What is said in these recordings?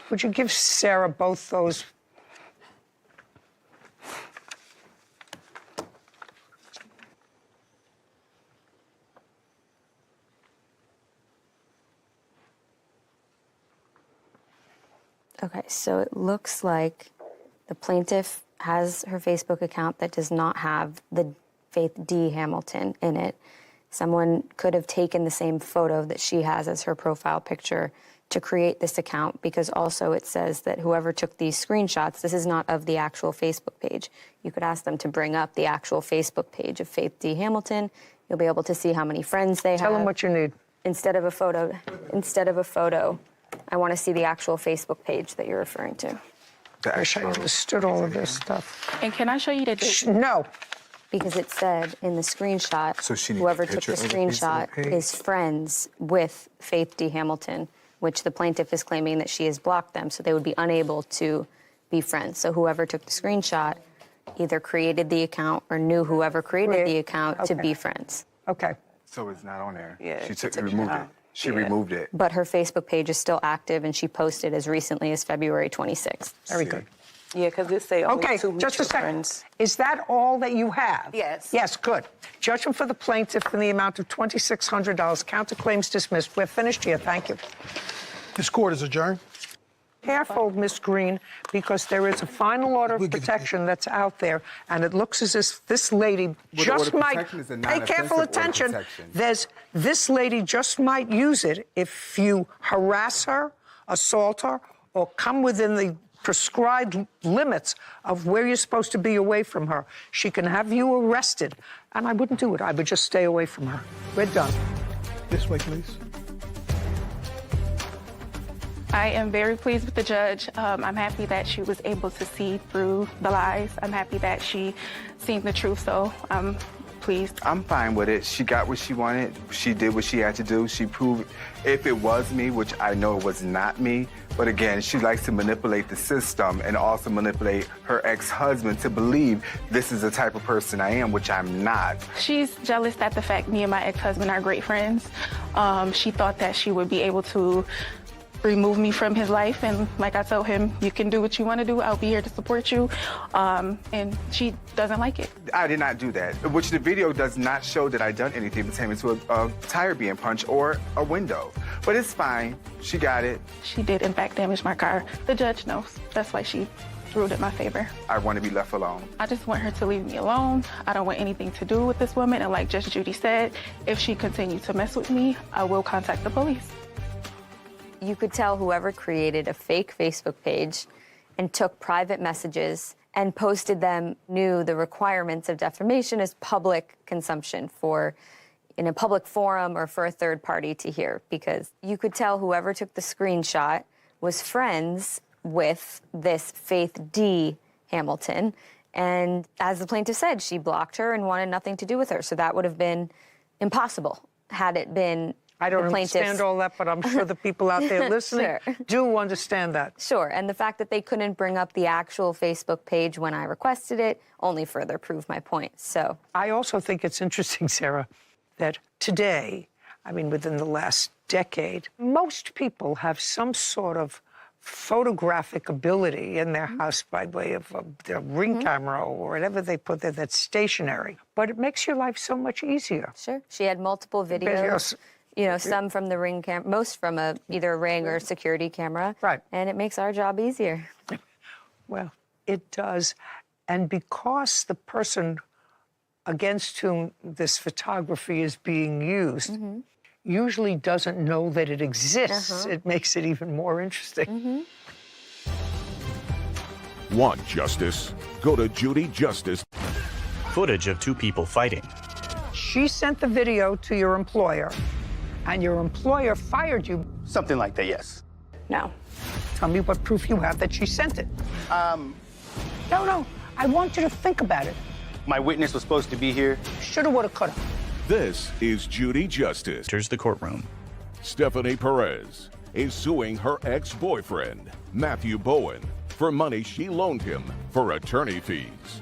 Would you give Sarah both those? Okay, so it looks like the plaintiff has her Facebook account that does not have the Faith D. Hamilton in it. Someone could have taken the same photo that she has as her profile picture to create this account, because also it says that whoever took these screenshots, this is not of the actual Facebook page. You could ask them to bring up the actual Facebook page of Faith D. Hamilton. You'll be able to see how many friends they have. Tell them what you need. Instead of a photo, I want to see the actual Facebook page that you're referring to. I wish I understood all of this stuff. And can I show you the... No. Because it said in the screenshot, So she needs whoever a took the picture of the screenshot Facebook page? is friends with Faith D. Hamilton, which the plaintiff is claiming that she has blocked them, so they would be unable to be friends. So whoever took the screenshot either created the account or knew whoever created the account to be friends. Okay. So it's not on there. Yeah, She took it removed it. out. She Yeah. removed it. But her Facebook page is still active, and she posted as recently as February 26th. Very See. good. Yeah, because it say only Okay, two just a mutual second. friends. Is that all that you have? Yes. Yes, good. Judgment for the plaintiff in the amount of $2,600. Counterclaims dismissed. We're finished here. Thank you. This court is adjourned. Careful, Miss Green, because there is a final order of protection that's out there, and it looks as if this lady the just order of might. protection is a Pay careful non-offensive order of attention. protection. This lady just might use it if you harass her, assault her, or come within the prescribed limits of where you're supposed to be away from her. She can have you arrested, and I wouldn't do it. I would just stay away from her. We're done. This way, please. I am very pleased with the judge. I'm happy that she was able to see through the lies. I'm happy that she seen the truth, so I'm pleased. I'm fine with it. She got what she wanted. She did what she had to do. She proved if it was me, which I know it was not me. But again, she likes to manipulate the system and also manipulate her ex-husband to believe this is the type of person I am, which I'm not. She's jealous that the fact me and my ex-husband are great friends. She thought that she would be able to remove me from his life, and like I told him, you can do what you want to do. I'll be here to support you, and she doesn't like it. I did not do that, which the video does not show that I done anything pertaining to a tire being punched or a window. But it's fine. She got it. She did, in fact, damage my car. The judge knows. That's why she ruled in my favor. I want to be left alone. I just want her to leave me alone. I don't want anything to do with this woman, and like Judge Judy said, if she continues to mess with me, I will contact the police. You could tell whoever created a fake Facebook page and took private messages and posted them knew the requirements of defamation as public consumption in a public forum or for a third party to hear, because you could tell whoever took the screenshot was friends with this Faith D. Hamilton. And as the plaintiff said, she blocked her and wanted nothing to do with her. So that would have been impossible had it been I don't the plaintiff's... understand all that, but I'm sure the people out there listening Sure. do understand that. Sure, and the fact that they couldn't bring up the actual Facebook page when I requested it only further proved my point, so. I also think it's interesting, Sarah, that today, I mean, within the last decade, most people have some sort of photographic ability in their house by way of their ring camera or whatever they put there that's stationary. But it makes your life so much easier. Sure, she had multiple videos. You know, some from the ring camera, most from either a ring or security camera. Right. And it makes our job easier. Well, it does. And because the person against whom this photography is being used usually doesn't know that it exists, it makes it even more interesting. Want justice? Go to Judy Justice. Footage of two people fighting. She sent the video to your employer, and your employer fired you. Something like that, yes. No. Tell me what proof you have that she sent it. No, I want you to think about it. My witness was supposed to be here. Shoulda, woulda, coulda. This is Judy Justice. Enters the courtroom. Stephanie Perez is suing her ex-boyfriend, Matthew Bowen, for money she loaned him for attorney fees.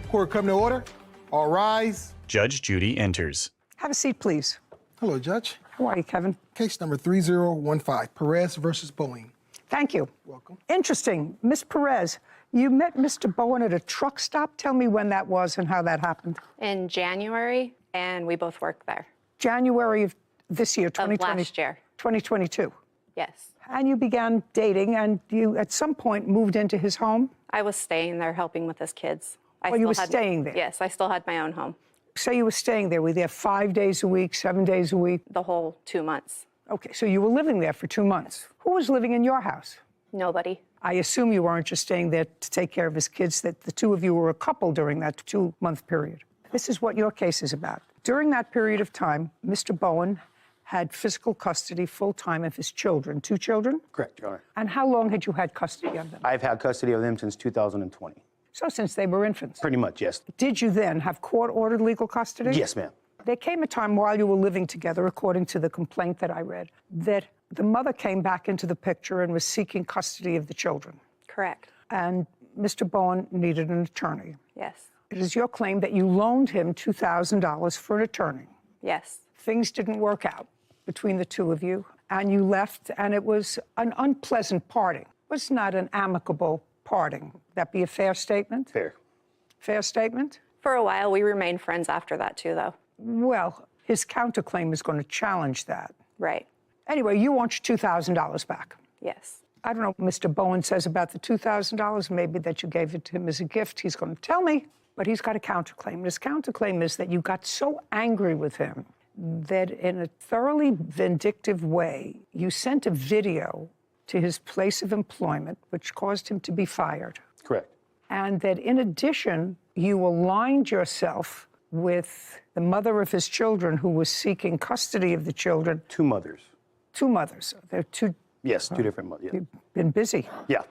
Court come to order. All rise. Judge Judy enters. Have a seat, please. Hello, Judge. How are you, Kevin? Case number 3015, Perez versus Boeing. Thank you. Welcome. Interesting. Ms. Perez, you met Mr. Bowen at a truck stop. Tell me when that was and how that happened. In January, and we both worked there. January of this year, 2020. Last year. 2022. Yes. And you began dating, and you at some point moved into his home. I was staying there helping with his kids. Well, you were staying there? Yes, I still had my own home. Say you were staying there. Were you there 5 days a week, 7 days a week? The whole 2 months. Okay, so you were living there for 2 months. Who was living in your house? Nobody. I assume you weren't just staying there to take care of his kids, that the two of you were a couple during that 2-month period. This is what your case is about. During that period of time, Mr. Bowen had physical custody full-time of his children, 2 children? Correct, Your Honor. And how long had you had custody of them? I've had custody of them since 2020. So since they were infants. Pretty much, yes. Did you then have court-ordered legal custody? Yes, ma'am. There came a time while you were living together, according to the complaint that I read, that the mother came back into the picture and was seeking custody of the children. Correct. And Mr. Bowen needed an attorney. Yes. It is your claim that you loaned him $2,000 for an attorney. Yes. Things didn't work out between the two of you, and you left, and it was an unpleasant parting. It was not an amicable parting. That be a fair statement? Fair. Fair statement? For a while, we remained friends after that, too, though. Well, his counterclaim is going to challenge that. Right. Anyway, you want your $2,000 back. Yes. I don't know what Mr. Bowen says about the $2,000, maybe that you gave it to him as a gift. He's going to tell me, but he's got a counterclaim. And his counterclaim is that you got so angry with him that in a thoroughly vindictive way, you sent a video to his place of employment, which caused him to be fired. Correct. And that in addition, you aligned yourself with the mother of his children who was seeking custody of the children. 2 mothers. 2 mothers. They're 2. Yes, 2 different mothers. Yeah. You've been busy. Yeah.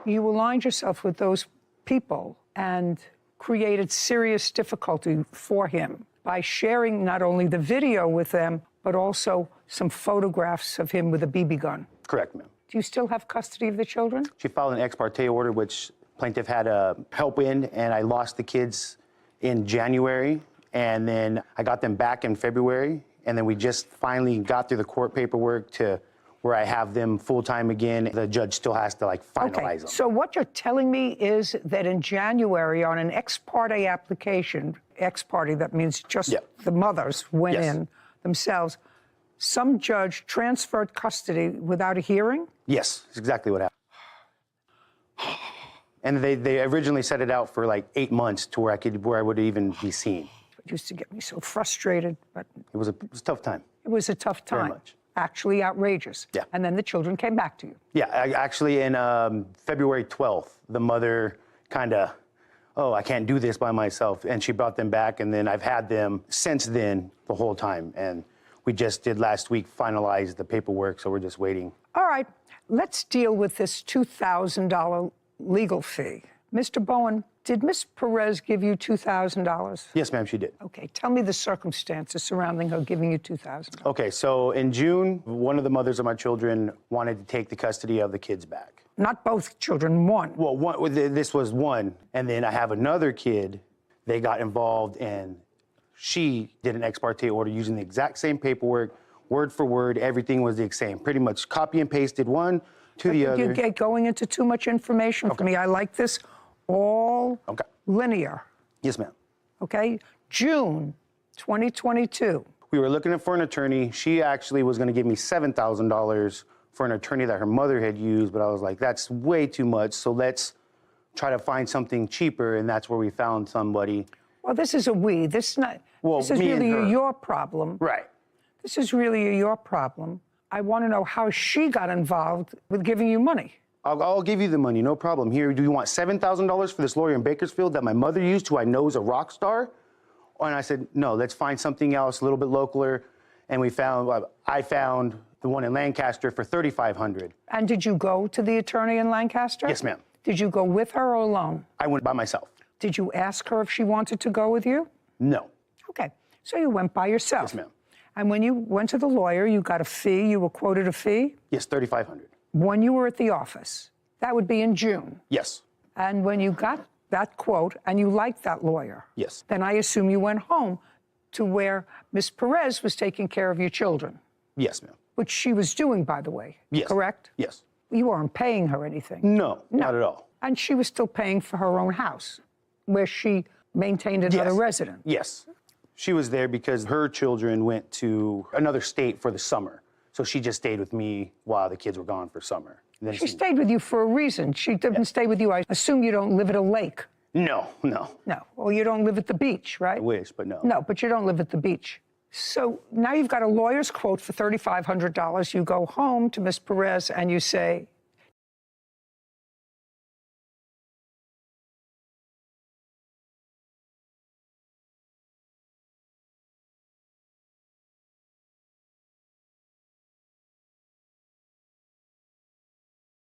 You aligned yourself with those people and created serious difficulty for him by sharing not only the video with them, but also some photographs of him with a BB gun. Correct, ma'am. Do you still have custody of the children? She filed an ex parte order, which plaintiff had help in, and I lost the kids in January, and then I got them back in February, and then we just finally got through the court paperwork to where I have them full-time again. The judge still has to, finalize them. So what you're telling me is that in January, on an ex parte application, ex parte, that means just the mothers went in themselves, some judge transferred custody without a hearing? Yes, that's exactly what happened. And they originally set it out for 8 months to where I would even be seen. It used to get me so frustrated, but It was a tough time. it was a tough time. Very much. Actually outrageous. Yeah. And then the children came back to you. Yeah, actually in February 12th, the mother kind of, I can't do this by myself. And she brought them back, and then I've had them since then the whole time. And we just did last week finalize the paperwork, so we're just waiting. All right, let's deal with this $2,000 legal fee. Mr. Bowen, did Ms. Perez give you $2,000? Yes, ma'am, she did. Okay, tell me the circumstances surrounding her giving you $2,000. Okay, so in June, one of the mothers of my children wanted to take the custody of the kids back. Not both children, one. Well, this was one, and then I have another kid. They got involved, and she did an ex parte order using the exact same paperwork, word for word. Everything was the same. Pretty much copy and pasted one to the other. You're going into too much information for me. I like this all linear. Yes, ma'am. Okay? June 2022. We were looking for an attorney. She actually was going to give me $7,000 for an attorney that her mother had used, but I was like, that's way too much, so let's try to find something cheaper, and that's where we found somebody. Well, this is a we. This is not. Well, this is me and really her. your problem. Right. This is really your problem. I want to know how she got involved with giving you money. I'll give you the money, no problem. Here, do you want $7,000 for this lawyer in Bakersfield that my mother used, who I know is a rock star? And I said, no, let's find something else a little bit localer. And I found the one in Lancaster for $3,500. And did you go to the attorney in Lancaster? Yes, ma'am. Did you go with her or alone? I went by myself. Did you ask her if she wanted to go with you? No. Okay, so you went by yourself. Yes, ma'am. And when you went to the lawyer, you got a fee, you were quoted a fee? Yes, $3,500. When you were at the office, that would be in June. Yes. And when you got that quote and you liked that lawyer, Yes. then I assume you went home to where Ms. Perez was taking care of your children, Yes, ma'am. which she was doing, by the way. Yes. Correct? Yes. You weren't paying her anything. No, not at all. And she was still paying for her own house, where she maintained another Yes. resident. Yes. She was there because her children went to another state for the summer. So she just stayed with me while the kids were gone for summer. And then She stayed with you for a reason. She didn't stay with you. I assume you don't live at a lake. No, no. No. Or you don't live at the beach, right? I wish, but no. No, but you don't live at the beach. So now you've got a lawyer's quote for $3,500. You go home to Miss Perez and you say,